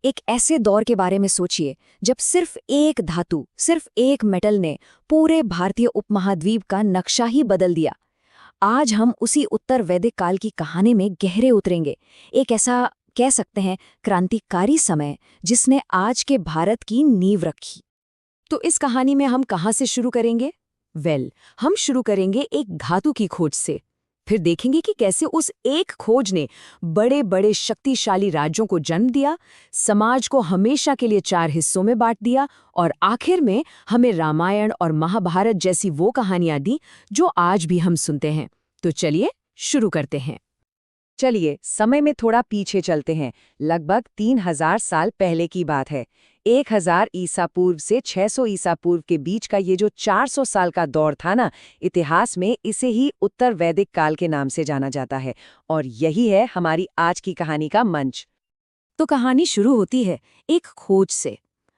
एक ऐसे दौर के बारे में सोचिए जब सिर्फ एक धातु, सिर्फ एक मेटल ने पूरे भारतीय उपमहाद्वीप का नक्शा ही बदल दिया। आज हम उसी उत्तर वैदिक काल की कहानी में गहरे उतरेंगे। एक ऐसा कह सकते हैं क्रांतिकारी समय जिसने आज के भारत की नींव रखी। तो इस कहानी में हम कहाँ से शुरू करेंगे? हम शुरू करेंगे एक धातु की खोज से। फिर देखेंगे कि कैसे उस एक खोज ने बड़े बड़े शक्तिशाली राज्यों को जन्म दिया, समाज को हमेशा के लिए 4 हिस्सों में बांट दिया और आखिर में हमें रामायण और महाभारत जैसी वो कहानियां दी जो आज भी हम सुनते हैं। तो चलिए शुरू करते हैं। चलिए समय में थोड़ा पीछे चलते हैं। लगभग 3000 साल पहले की बात है। 1000 ईसा पूर्व से 600 ईसा पूर्व के बीच का ये जो 400 साल का दौर था ना, इतिहास में इसे ही उत्तर वैदिक काल के नाम से जाना जाता है। और यही है हमारी आज की कहानी का मंच। तो कहानी शुरू होती है एक खोज से।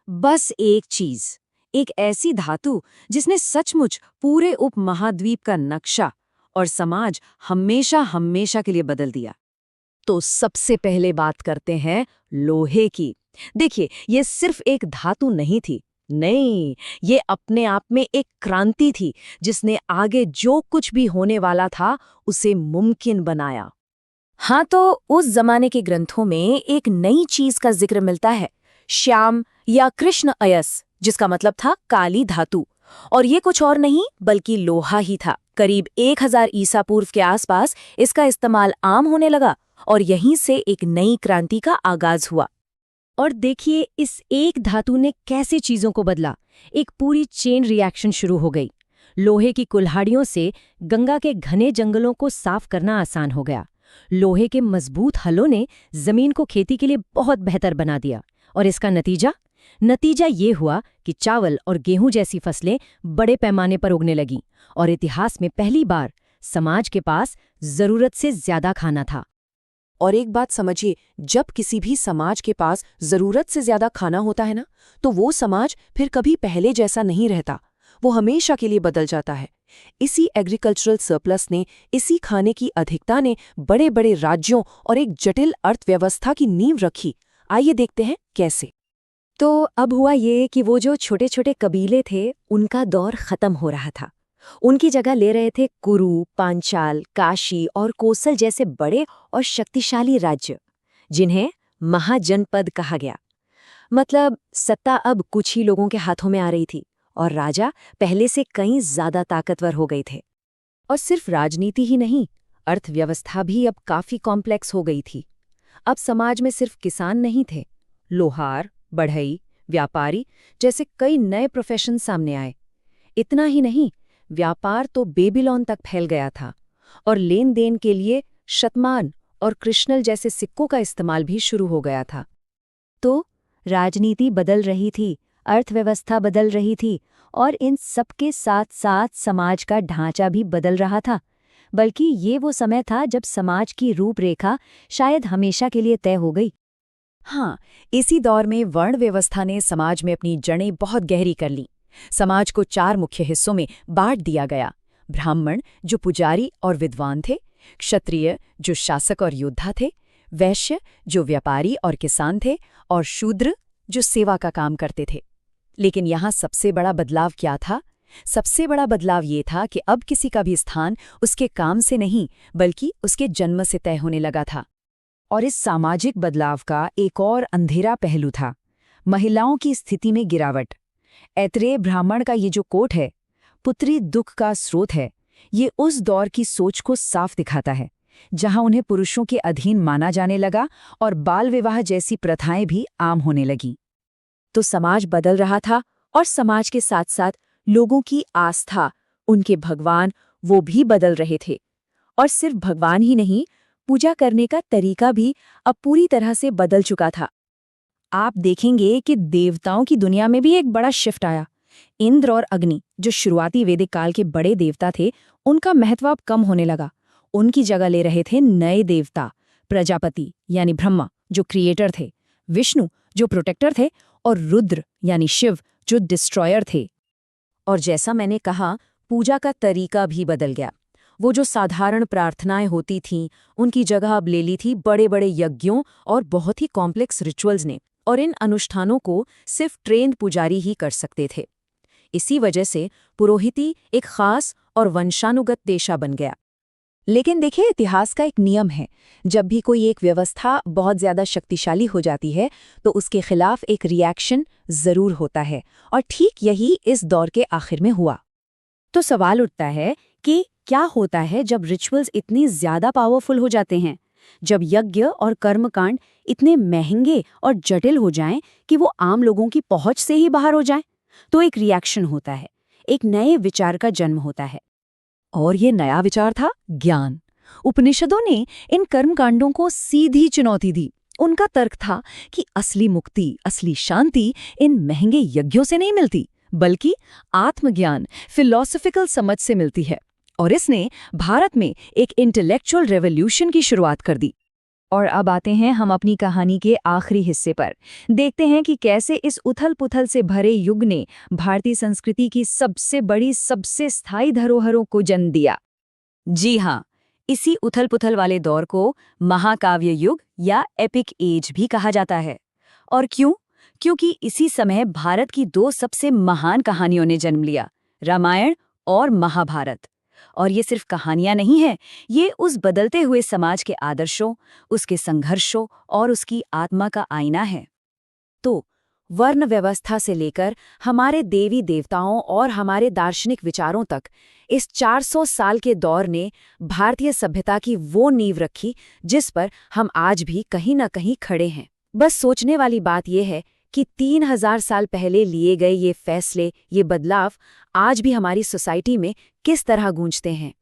बस एक चीज, एक ऐसी धातु जिसने सचमुच पूरे उपमहाद्वीप का नक्शा और समाज हमेशा हमेशा के लिए बदल दिया। तो सबसे पहले बात करते हैं लोहे की। देखिए, ये सिर्फ एक धातु नहीं थी, नहीं, ये अपने आप में एक क्रांति थी जिसने आगे जो कुछ भी होने वाला था उसे मुमकिन बनाया। हाँ, तो उस जमाने के ग्रंथों में एक नई चीज का जिक्र मिलता है, श्याम या कृष्ण अयस, जिसका मतलब था काली धातु। और ये कुछ और नहीं बल्कि लोहा ही था। करीब 1000 ईसा पूर्व के आसपास इसका इस्तेमाल आम होने लगा और यहीं से एक नई क्रांति का आगाज हुआ। और देखिए, इस एक धातु ने कैसे चीजों को बदला। एक पूरी चेन रिएक्शन शुरू हो गई। लोहे की कुल्हाड़ियों से गंगा के घने जंगलों को साफ करना आसान हो गया। लोहे के मजबूत हलों ने जमीन को खेती के लिए बहुत बेहतर बना दिया। और इसका नतीजा ये हुआ कि चावल और गेहूं जैसी फसलें बड़े पैमाने पर उगने लगीं और इतिहास में पहली बार समाज के पास जरूरत से ज्यादा खाना था। और एक बात समझिए, जब किसी भी समाज के पास जरूरत से ज्यादा खाना होता है ना, तो वो समाज फिर कभी पहले जैसा नहीं रहता। वो हमेशा के लिए बदल जाता है। इसी एग्रीकल्चरल सरप्लस ने, इसी खाने की अधिकता ने बड़े बड़े राज्यों और एक जटिल अर्थव्यवस्था की नींव रखी। आइए देखते हैं कैसे। तो अब हुआ ये कि वो जो छोटे छोटे कबीले थे उनका दौर खत्म हो रहा था। उनकी जगह ले रहे थे कुरु, पांचाल, काशी और कोसल जैसे बड़े और शक्तिशाली राज्य, जिन्हें महाजनपद कहा गया। मतलब सत्ता अब कुछ ही लोगों के हाथों में आ रही थी और राजा पहले से कहीं ज्यादा ताकतवर हो गए थे। और सिर्फ राजनीति ही नहीं, अर्थव्यवस्था भी अब काफी कॉम्प्लेक्स हो गई थी। अब समाज में सिर्फ किसान नहीं थे, लोहार, बढ़ई, व्यापारी जैसे कई नए प्रोफेशन सामने आए। इतना ही नहीं, व्यापार तो बेबीलोन तक फैल गया था और लेन देन के लिए शतमान और कृष्णल जैसे सिक्कों का इस्तेमाल भी शुरू हो गया था। तो राजनीति बदल रही थी, अर्थव्यवस्था बदल रही थी और इन सबके साथ साथ समाज का ढांचा भी बदल रहा था। बल्कि ये वो समय था जब समाज की रूपरेखा शायद हमेशा के लिए तय हो गई। हाँ, इसी दौर में वर्ण व्यवस्था ने समाज में अपनी जड़ें बहुत गहरी कर लीं। समाज को 4 मुख्य हिस्सों में बांट दिया गया। ब्राह्मण, जो पुजारी और विद्वान थे, क्षत्रिय, जो शासक और योद्धा थे, वैश्य, जो व्यापारी और किसान थे, और शूद्र, जो सेवा का काम करते थे। लेकिन यहाँ सबसे बड़ा बदलाव क्या था? सबसे बड़ा बदलाव ये था कि अब किसी का भी स्थान उसके काम से नहीं, बल्कि उसके जन्म से तय होने लगा था। और इस सामाजिक बदलाव का एक और अंधेरा पहलू था, महिलाओं की स्थिति में गिरावट। ऐत्रेय ब्राह्मण का ये जो कोट है, पुत्री दुख का स्रोत है, ये उस दौर की सोच को साफ दिखाता है, जहां उन्हें पुरुषों के अधीन माना जाने लगा और बाल विवाह जैसी प्रथाएं भी आम होने लगीं। तो समाज बदल रहा था और समाज के साथ साथ लोगों की आस्था, उनके भगवान, वो भी बदल रहे थे। और सिर्फ भगवान ही नहीं, पूजा करने का तरीका भी अब पूरी तरह से बदल चुका था। आप देखेंगे कि देवताओं की दुनिया में भी एक बड़ा शिफ्ट आया। इंद्र और अग्नि, जो शुरुआती वैदिक काल के बड़े देवता थे, उनका महत्व अब कम होने लगा। उनकी जगह ले रहे थे नए देवता, प्रजापति यानी ब्रह्मा, जो क्रिएटर थे, विष्णु, जो प्रोटेक्टर थे, और रुद्र यानी शिव, जो डिस्ट्रॉयर थे। और जैसा मैंने कहा, पूजा का तरीका भी बदल गया। वो जो साधारण प्रार्थनाएं होती थीं, उनकी जगह अब ले ली थी बड़े बड़े यज्ञों और बहुत ही कॉम्प्लेक्स रिचुअल्स ने। और इन अनुष्ठानों को सिर्फ ट्रेन्ड पुजारी ही कर सकते थे। इसी वजह से पुरोहिती एक खास और वंशानुगत पेशा बन गया। लेकिन देखिए, इतिहास का एक नियम है, जब भी कोई एक व्यवस्था बहुत ज्यादा शक्तिशाली हो जाती है तो उसके खिलाफ एक रिएक्शन जरूर होता है, और ठीक यही इस दौर के आखिर में हुआ। तो सवाल उठता है कि क्या होता है जब रिचुअल्स इतनी ज्यादा पावरफुल हो जाते हैं, जब यज्ञ और कर्मकांड इतने महंगे और जटिल हो जाएं कि वो आम लोगों की पहुंच से ही बाहर हो जाएं? तो एक रिएक्शन होता है, एक नए विचार का जन्म होता है। और ये नया विचार था ज्ञान। उपनिषदों ने इन कर्मकांडों को सीधी चुनौती दी। उनका तर्क था कि असली मुक्ति, असली शांति इन महंगे यज्ञों से नहीं मिलती, बल्कि आत्मज्ञान, फिलॉसफिकल समझ से मिलती है। और इसने भारत में एक इंटेलेक्चुअल रेवोल्यूशन की शुरुआत कर दी। और अब आते हैं हम अपनी कहानी के आखिरी हिस्से पर। देखते हैं कि कैसे इस उथल-पुथल से भरे युग ने भारतीय संस्कृति की सबसे बड़ी, सबसे स्थायी धरोहरों को जन्म दिया। जी हाँ, इसी उथल-पुथल वाले दौर को महाकाव्य युग या एपिक एज भी कहा जाता है। और क्यों? क्योंकि इसी समय भारत की दो सबसे महान कहानियों ने जन्म लिया, रामायण और महाभारत। और ये सिर्फ कहानियां नहीं हैं, ये उस बदलते हुए समाज के आदर्शों, उसके संघर्षों और उसकी आत्मा का आईना है। तो वर्ण व्यवस्था से लेकर हमारे देवी देवताओं और हमारे दार्शनिक विचारों तक, इस 400 साल के दौर ने भारतीय सभ्यता की वो नींव रखी जिस पर हम आज भी कहीं न कहीं खड़े हैं। बस सोचने वाली बात यह है कि 3000 साल पहले लिए गए ये फैसले, ये बदलाव आज भी हमारी सोसाइटी में किस तरह गूंजते हैं।